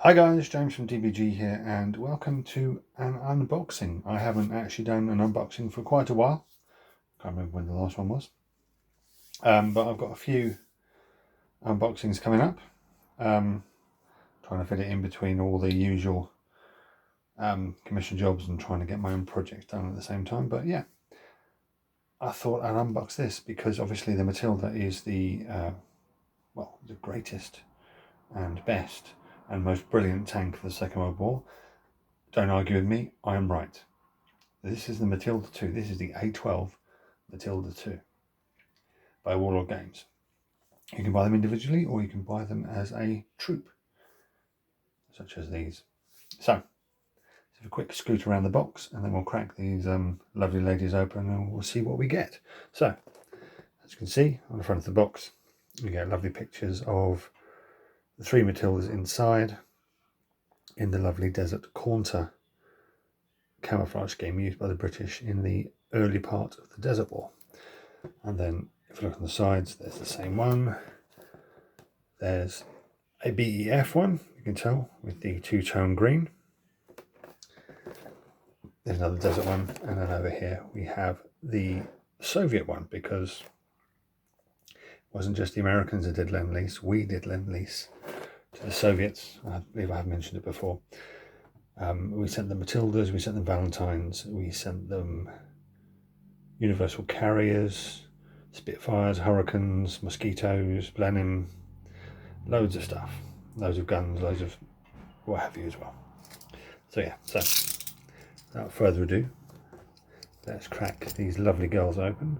Hi guys, James from DBG here and welcome to an unboxing. I haven't actually done an unboxing for quite a while. Can't remember when the last one was. But I've got a few unboxings coming up. Trying to fit it in between all the usual commission jobs and trying to get my own projects done at the same time. But yeah, I thought I'd unbox this because obviously the Matilda is the greatest and best and most brilliant tank of the Second World War. Don't argue with me, I am right. This is the Matilda 2. This is the A12 Matilda 2 by Warlord Games. You can buy them individually or you can buy them as a troop, such as these. So, let's have a quick scoot around the box and then we'll crack these lovely ladies open and we'll see what we get. So, as you can see on the front of the box, we get lovely pictures of the three Matildas inside in the lovely desert Cornter camouflage scheme used by the British in the early part of the Desert War. And then if you look on the sides, there's the same one. There's a BEF one, you can tell, with the two-tone green. There's another desert one, and then over here we have the Soviet one, because it wasn't just the Americans that did Lend-Lease, we did Lend-Lease to the Soviets. I believe I have mentioned it before. We sent them Matildas, we sent them Valentines, we sent them Universal Carriers, Spitfires, Hurricanes, Mosquitoes, Blenheim, loads of stuff, loads of guns, loads of what have you as well. So yeah, so without further ado, let's crack these lovely girls open.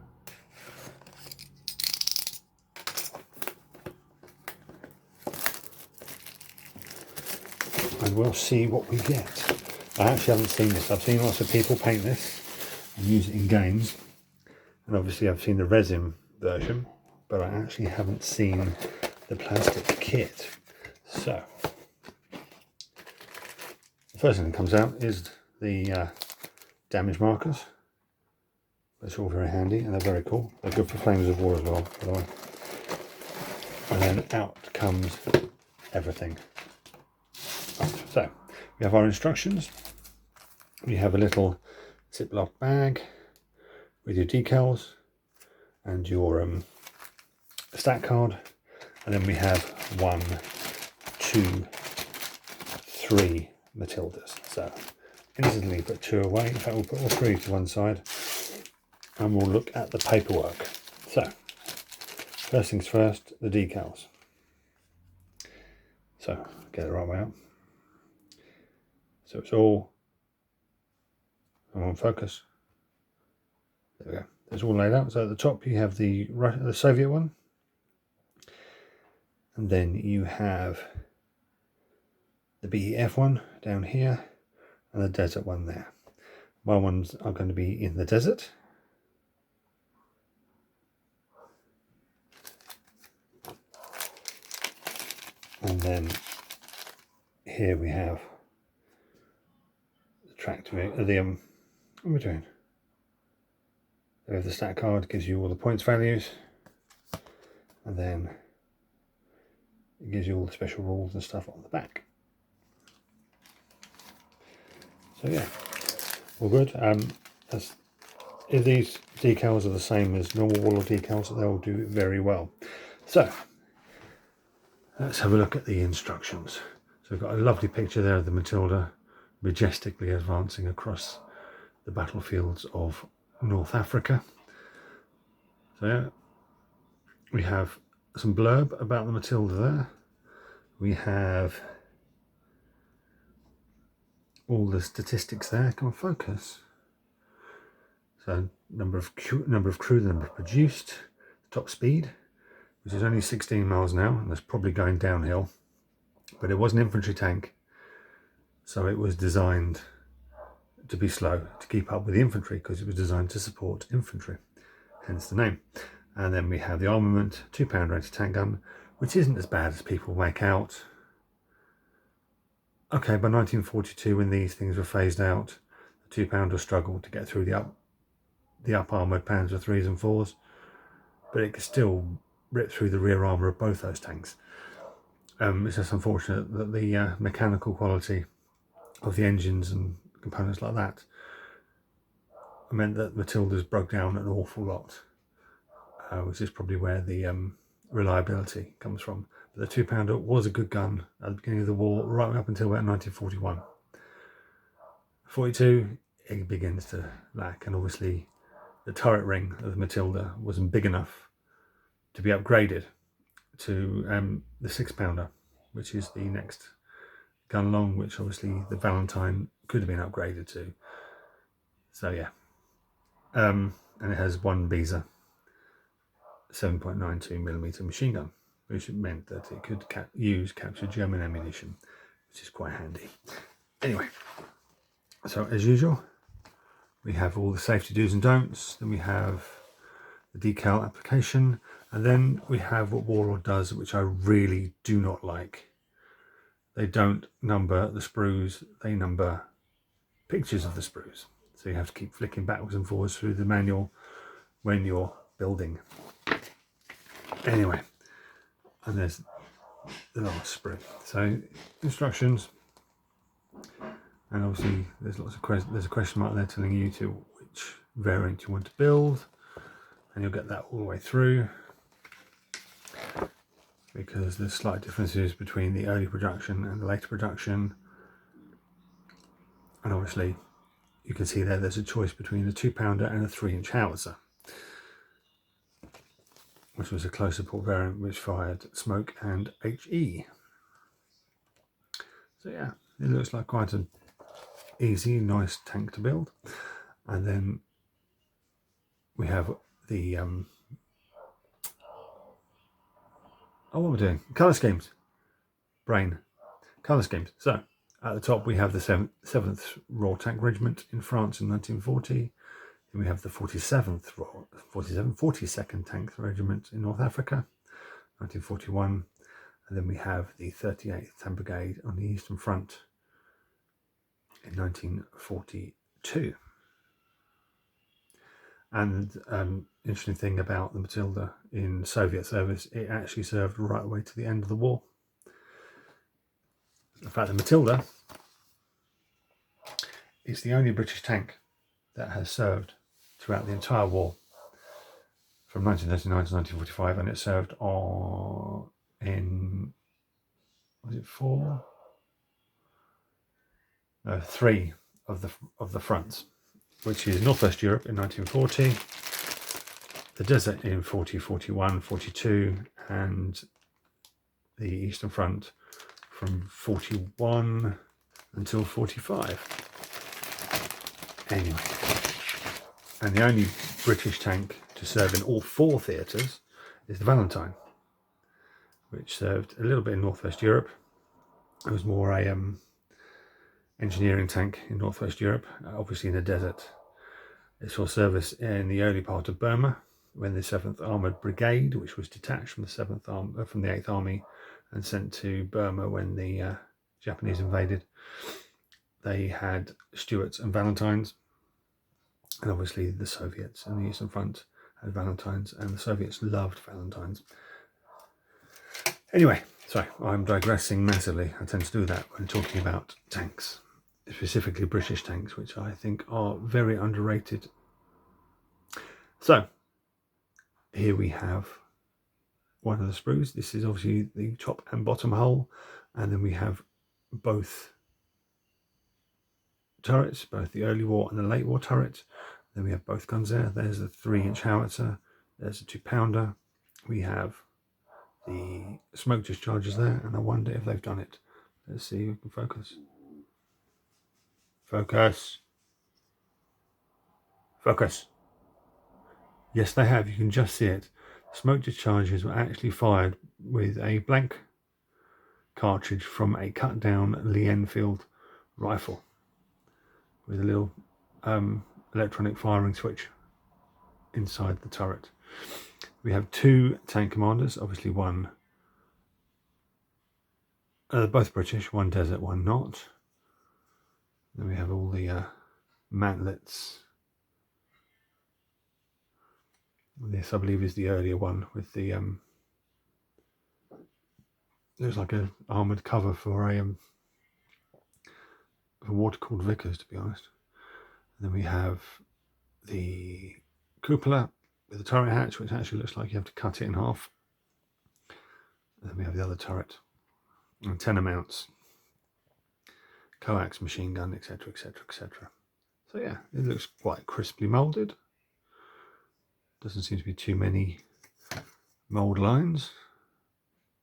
And we'll see what we get. I actually haven't seen this. I've seen lots of people paint this and use it in games. And obviously I've seen the resin version, but I actually haven't seen the plastic kit. So, the first thing that comes out is the damage markers. It's all very handy and they're very cool. They're good for Flames of War as well, by the way. And then out comes everything. Right, so, we have our instructions. We have a little Ziploc bag with your decals and your stat card, and then we have 1, 2, 3 Matildas. So instantly put 2 away. In fact, we'll put all 3 to one side and we'll look at the paperwork. So first things first, the decals. So get the right way up. So it's all on focus. There we go. It's all laid out. So at the top you have the Soviet one, and then you have the BEF one down here, and the desert one there. My ones are going to be in the desert. And then here we have the tractor, what are we doing? We have the stat card, gives you all the points values, and then it gives you all the special rules and stuff on the back. So yeah, all good. If these decals are the same as normal Warlord decals, they'll do very well. So let's have a look at the instructions. So we've got a lovely picture there of the Matilda majestically advancing across the battlefields of North Africa. So yeah, we have some blurb about the Matilda there. We have all the statistics there. Come on, focus. So number of crew, the number produced, top speed, which is only 16 miles an hour, and that's probably going downhill. But it was an infantry tank, so it was designed to be slow to keep up with the infantry because it was designed to support infantry, hence the name. And then we have the armament, 2-pound anti-tank gun, which isn't as bad as people make out. Okay, by 1942, when these things were phased out, the 2-pounder struggled to get through the up armoured Panzer 3s and 4s, but it could still rip through the rear armour of both those tanks. It's just unfortunate that the mechanical quality of the engines and components like that meant that Matildas broke down an awful lot, which is probably where the reliability comes from. But the 2-pounder was a good gun at the beginning of the war, right up until about 1941. 42, it begins to lack, and obviously the turret ring of the Matilda wasn't big enough to be upgraded to the 6-pounder, which is the next gun along, which obviously the Valentine could have been upgraded to. So yeah, and it has one Beezer 7.92mm machine gun, which meant that it could capture German ammunition, which is quite handy. Anyway, so as usual, we have all the safety do's and don'ts. Then we have the decal application, and then we have what Warlord does, which I really do not like. They don't number the sprues, they number pictures of the sprues. So you have to keep flicking backwards and forwards through the manual when you're building. Anyway, and there's the last sprue. So instructions, and obviously there's lots of there's a question mark there telling you to which variant you want to build, and you'll get that all the way through, because there's slight differences between the early production and the later production. And obviously you can see there's a choice between a 2-pounder and a 3-inch howitzer, which was a close support variant which fired smoke and HE. So yeah, it looks like quite an easy, nice tank to build. And then we have the what we're doing, colour schemes, brain, colour schemes. So at the top we have the 7th Royal Tank Regiment in France in 1940. Then we have the 42nd Tank Regiment in North Africa, 1941. And then we have the 38th Tank Brigade on the Eastern Front in 1942. And interesting thing about the Matilda in Soviet service, it actually served right away to the end of the war. In fact, the Matilda is the only British tank that has served throughout the entire war, from 1939 to 1945, and it served in, was it 4? No, 3 of the fronts, which is Northwest Europe in 1940, the desert in 40, 41, 42, and the Eastern Front from 41 until 45. Anyway, and the only British tank to serve in all 4 theatres is the Valentine, which served a little bit in Northwest Europe. It was more a engineering tank in Northwest Europe, obviously in the desert. It saw service in the early part of Burma, when the 7th Armoured Brigade, which was detached from the 8th Army and sent to Burma when the Japanese invaded. They had Stuarts and Valentines, and obviously the Soviets in the Eastern Front had Valentines, and the Soviets loved Valentines. Anyway, sorry, I'm digressing massively. I tend to do that when talking about tanks, specifically British tanks, which I think are very underrated. So here we have one of the sprues. This is obviously the top and bottom hole, and then we have both turrets, both the early war and the late war turret. Then we have both guns there. There's a 3-inch howitzer, there's a 2-pounder. We have the smoke discharges there, and I wonder if they've done it. Let's see if we can focus. Focus. Yes, they have. You can just see it. Smoke discharges were actually fired with a blank cartridge from a cut down Lee Enfield rifle with a little electronic firing switch inside the turret. We have 2 tank commanders, obviously one, both British, one desert, one not. Then we have all the mantlets. This, I believe, is the earlier one with the looks like an armoured cover for a water-cooled Vickers, to be honest. And then we have the cupola with the turret hatch, which actually looks like you have to cut it in half. And then we have the other turret, antenna mounts, coax machine gun, etc, etc, etc. So yeah, it looks quite crisply moulded. Doesn't seem to be too many mould lines.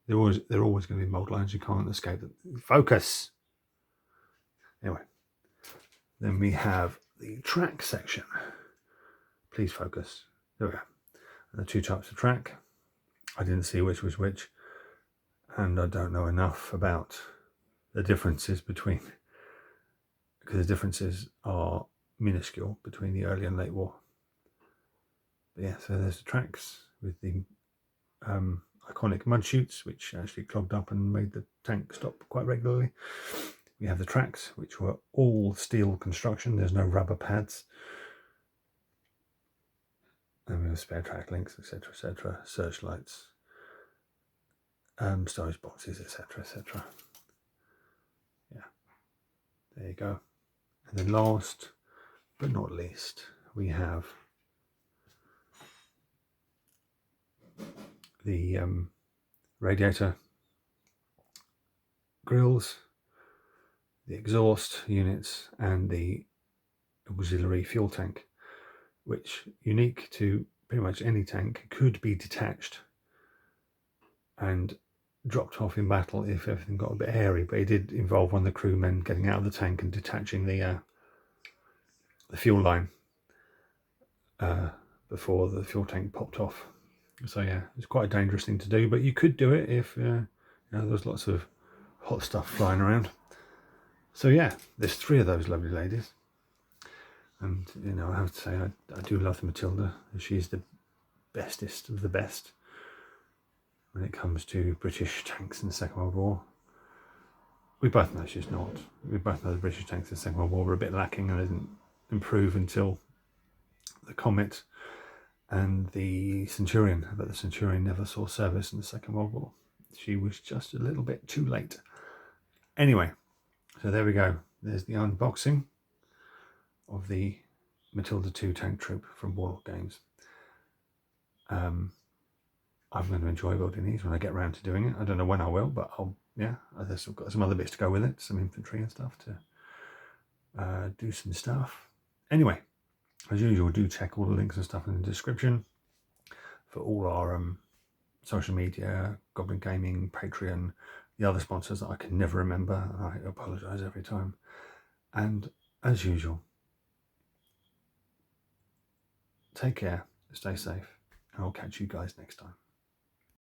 They're always going to be mould lines. You can't escape them. Focus. Anyway, then we have the track section. Please focus. There we go. And the two types of track. I didn't see which was which, and I don't know enough about the differences between, because the differences are minuscule between the early and late war. But yeah, so there's the tracks with the iconic mud chutes, which actually clogged up and made the tank stop quite regularly. We have the tracks, which were all steel construction. There's no rubber pads. And we have spare track links, etc., etc., searchlights, storage boxes, etc., etc. Yeah, there you go. And then last but not least, we have the radiator grills, the exhaust units, and the auxiliary fuel tank, which, unique to pretty much any tank, could be detached and dropped off in battle if everything got a bit hairy. But it did involve one of the crewmen getting out of the tank and detaching the fuel line before the fuel tank popped off. So yeah, it's quite a dangerous thing to do, but you could do it if there's lots of hot stuff flying around. So yeah, there's 3 of those lovely ladies. And, I have to say, I do love the Matilda. She's the bestest of the best when it comes to British tanks in the Second World War. We both know she's not. We both know the British tanks in the Second World War were a bit lacking and didn't improve until the Comet and the Centurion. But the Centurion never saw service in the Second World War. She was just a little bit too late. Anyway, so there we go. There's the unboxing of the Matilda 2 tank troop from Warlord Games. I'm going to enjoy building these when I get around to doing it. I don't know when I will, but I've got some other bits to go with it, some infantry and stuff to do some stuff. Anyway, as usual, do check all the links and stuff in the description for all our social media, Goblin Gaming, Patreon, the other sponsors that I can never remember. I apologise every time. And as usual, take care, stay safe, and I'll catch you guys next time.